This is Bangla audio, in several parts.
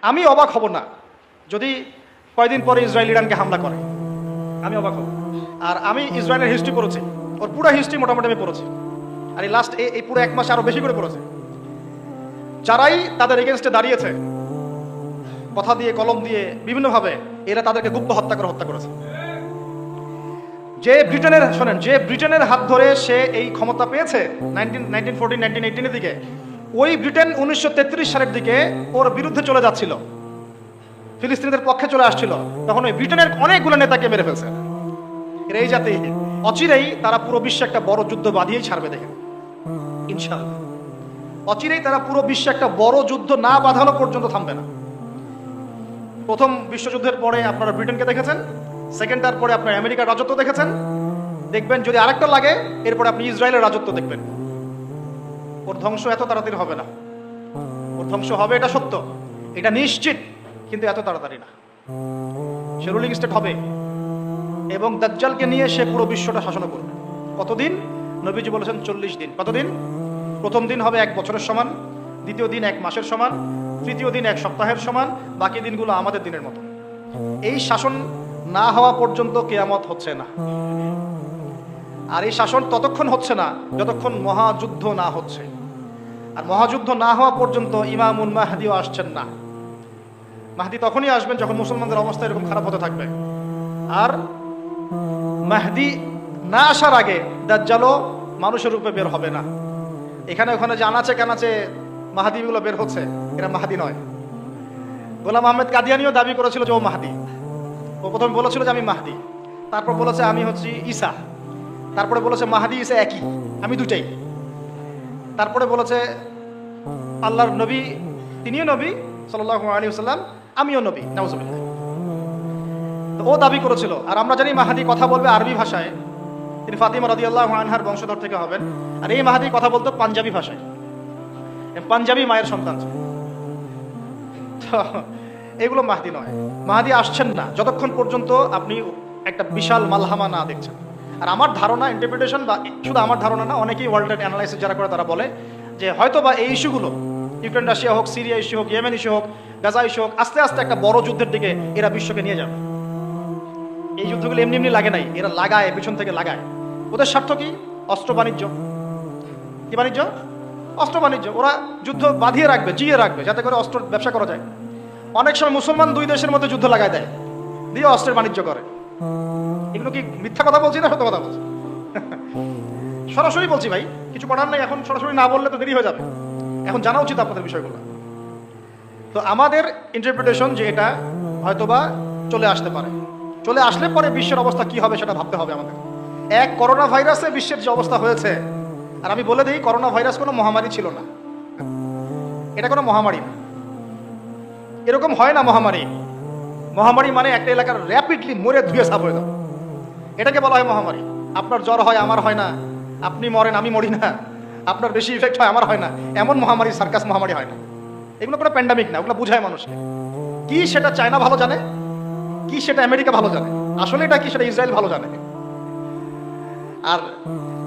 আমি অবাক হব না যদি কয়দিন পরে ইসরায়েল ইরানকে হামলা করে, আমি অবাক হব। আর আমি ইসরায়েলের হিস্ট্রি পড়েছি, ওর পুরো হিস্ট্রি মোটামুটি আমি পড়েছি, আর এই লাস্ট এই পুরো এক মাসে আরো বেশি করে পড়েছি। যারাই তাদের এগেনস্টে দাঁড়িয়েছে কথা দিয়ে কলম দিয়ে বিভিন্নভাবে, এরা তাদেরকে গুপ্ত হত্যা করেছে। যে ব্রিটেনের শোনেন, যে ব্রিটেনের হাত ধরে সে এই ক্ষমতা পেয়েছে 1918 দিকে, ওই ব্রিটেন 1933 সালের দিকে ওর বিরুদ্ধে চলে যাচ্ছিল, ফিলিস্তিনিদের পক্ষে চলে আসছিল, তখন ওই ব্রিটেনের অনেকগুলো নেতাকে মেরে ফেলছে। এই জাতি অচিরেই তারা পুরো বিশ্বে একটা বড় যুদ্ধ বাঁধিয়েই ছাড়বে, দেখেন ইনশাআল্লাহ। অচিরেই তারা পুরো বিশ্বে একটা বড় যুদ্ধ না বাঁধানো পর্যন্ত থামবে না। প্রথম বিশ্বযুদ্ধের পরে আপনারা ব্রিটেনকে দেখেছেন, সেকেন্ডটার পরে আপনার আমেরিকার রাজত্ব দেখেছেন, দেখবেন যদি আরেকটা লাগে এরপরে আপনি ইসরায়েলের রাজত্ব দেখবেন। ওর ধ্বংস এত তাড়াতাড়ি হবে না, ওর ধ্বংস হবে এটা সত্য, এটা নিশ্চিত, কিন্তু এত তাড়াতাড়ি না। সে রুলিং স্টেট হবে এবং দাজ্জালকে নিয়ে সে পুরো বিশ্বটা শাসন করবে। কতদিন? নবীজি বলেছেন 40 দিন। কতদিন? প্রথম দিন হবে 1 বছরের সমান, দ্বিতীয় দিন 1 মাসের সমান, তৃতীয় দিন 1 সপ্তাহের সমান, বাকি দিনগুলো আমাদের দিনের মতো। এই শাসন না হওয়া পর্যন্ত কিয়ামত হচ্ছে না। আর এই শাসন ততক্ষণ হচ্ছে না যতক্ষণ মহাযুদ্ধ না হচ্ছে। আর মহাযুদ্ধ না হওয়া পর্যন্ত ইমামুল মাহদিও আসছেন না। মাহদি তখনই আসবেন যখন মুসলমানদের অবস্থা এরকম খারাপ হতে থাকবে। আর মাহদি না আসার আগে দাজ্জালও মানুষের রূপে বের হবে না। এখানে ওখানে যে আনাচে কানাচে মাহাদিগুলো বের হচ্ছে, এরা মাহাদি নয়। গোলাম আহমেদ কাদিয়ানিও দাবি করেছিল যে ও মাহাদি। ও প্রথমে বলেছিল যে আমি মাহদি, তারপর বলেছে আমি হচ্ছি ঈসা, তারপরে বলেছে মাহাদি ঈসা একই, আমি দুটাই। তারপরে বলেছে আল্লাহর নবী, তিনিও নবী সাল্লাল্লাহু আলাইহি ওয়াসাল্লাম, আমিও নবী, নাউজুবিল্লাহ। তো ও দাবি করেছিল। আর আমরা জানি মাহাদি কথা বলবে আরবি ভাষায়, তিনি ফাতিমা রাদিয়াল্লাহু আনহার বংশধর থেকে হবেন। আর এই মাহাদি কথা বলতো পাঞ্জাবি ভাষায়, পাঞ্জাবি মায়ের সন্তান। তো এগুলো মাহদি নয়। মাহদি আসছেন না যতক্ষণ পর্যন্ত আপনি একটা বিশাল মালহামা না দেখছেন। আর আমার ধারণা, ইন্টারপ্রিটেশন, বা শুধু আমার ধারণা না, অনেকেই ওয়ার্ল্ডের অ্যানালাইসিস যারা করে তারা বলে যে হয়তো বা এই ইস্যুগুলো, ইউক্রেন রাশিয়া হোক, সিরিয়া ইস্যু হোক, ইয়েমেন ইস্যু হোক, গাজা ইস্যু হোক, আস্তে আস্তে একটা বড় যুদ্ধের দিকে এরা বিশ্বকে নিয়ে যাবে। এই যুদ্ধগুলো এমনি এমনি লাগে নাই, এরা লাগায়, পিছন থেকে লাগায়। ওদের স্বার্থ কি? অস্ত্র বাণিজ্য। কি বাণিজ্য? অস্ত্র বাণিজ্য। ওরা যুদ্ধ বাঁধিয়ে রাখবে, জিয়ে রাখবে, যাতে করে অস্ত্র ব্যবসা করা যায়। অনেক সময় মুসলমান 2 দেশের মধ্যে যুদ্ধ লাগায় দেয়, দিয়ে অস্ত্রের বাণিজ্য করে। এগুলো কি মিথ্যা কথা বলছি না সত্য কথা বলছি? সরাসরি বলছি ভাই, কিছু করার নাই। এখন সরাসরি না বললে তো দেরি হয়ে যাবে, এখন জানা উচিত আপনাদের বিষয়গুলো। তো আমাদের ইন্টারপ্রিটেশন যে এটা হয়তোবা চলে আসতে পারে, চলে আসলে পরে বিশ্বের অবস্থা কি হবে সেটা ভাবতে হবে আমাদের। করোনা ভাইরাসে বিশ্বের যে অবস্থা হয়েছে, আর আমি বলে দিই, করোনা ভাইরাস কোনো মহামারী ছিল না, এটা কোনো মহামারী না। এরকম হয় না মহামারী। মহামারী মানে একটা এলাকার র্যাপিডলি মরে ধুয়ে সাফ হয়ে যাবে, এটাকে বলা হয় মহামারী। আপনার জ্বর হয়, আমার হয় না, আপনি মরেন, আমি মরি না, আপনার বেশি ইফেক্ট হয়, আমার হয় না, এমন মহামারী, সার্কাস মহামারী হয় না। এগুলো কোনো প্যান্ডামিক না, ওগুলো বুঝায় মানুষকে। কি সেটা চায়না ভালো জানে, কি সেটা আমেরিকা ভালো জানে, আসলে এটা কি সেটা ইসরায়েল ভালো জানে। আর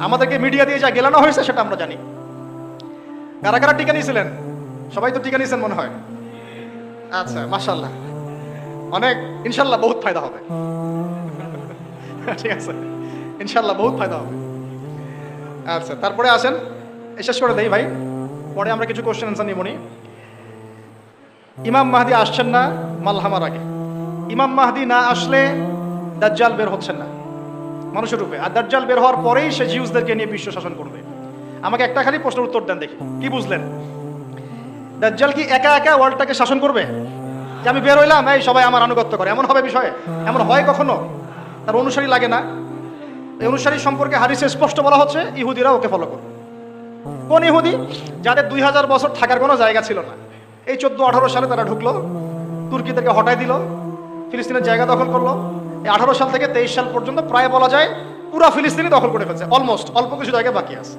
আমাদেরকে মিডিয়া দিয়ে যা গেলানো হয়েছে সেটা আমরা জানি। কারা কারা টিকা নিয়েছিলেন? সবাই তো টিকা নিয়েছেন মনে হয়। আচ্ছা, মাশাআল্লাহ, অনেক, ইনশাল্লাহ বহুত ফায়দা হবে। ঠিক আছে, ইনশাল্লাহ বহুত ফায়দা হবে। আচ্ছা, তারপরে আসেন, শেষ করে দেই ভাই, পরে আমরা কিছু কোশ্চেন আনসার নিব নি। ইমাম মাহদি আসছেন না মালহামার আগে। ইমাম মাহদি না আসলে দাজ্জাল বের হচ্ছেন না মানুষের রূপে। আর দাজ্জাল বের হওয়ার পরেই সে জিউসদেরকে নিয়ে বিশ্ব শাসন করবে। আমাকে একটা খালি প্রশ্নের উত্তর দেন দেখি, কি বুঝলেন? দাজ্জাল কি একা একা ওয়ার্ল্ডটাকে শাসন করবে? যে আমি বের হইলাম, এই সবাই আমার আনুগত্য করে, এমন হবে বিষয়ে? এমন হয় কখনো? তার অনুসারী লাগে না? এই অনুসারী সম্পর্কে হাদিসে স্পষ্ট বলা হচ্ছে ইহুদিরা ওকে ফলো করে। কোন ইহুদি? যাদের 2000 বছর থাকার কোনো জায়গা ছিল না। এই 14-18 সালে তারা ঢুকলো, তুর্কিদেরকে হটাই দিল, ফিলিস্তিনের জায়গা দখল করলো। এই 18 সাল থেকে 23 সাল পর্যন্ত প্রায় বলা যায় পুরা ফিলিস্তিনি দখল করে ফেলছে, অলমোস্ট, অল্প কিছু জায়গা বাকি আছে।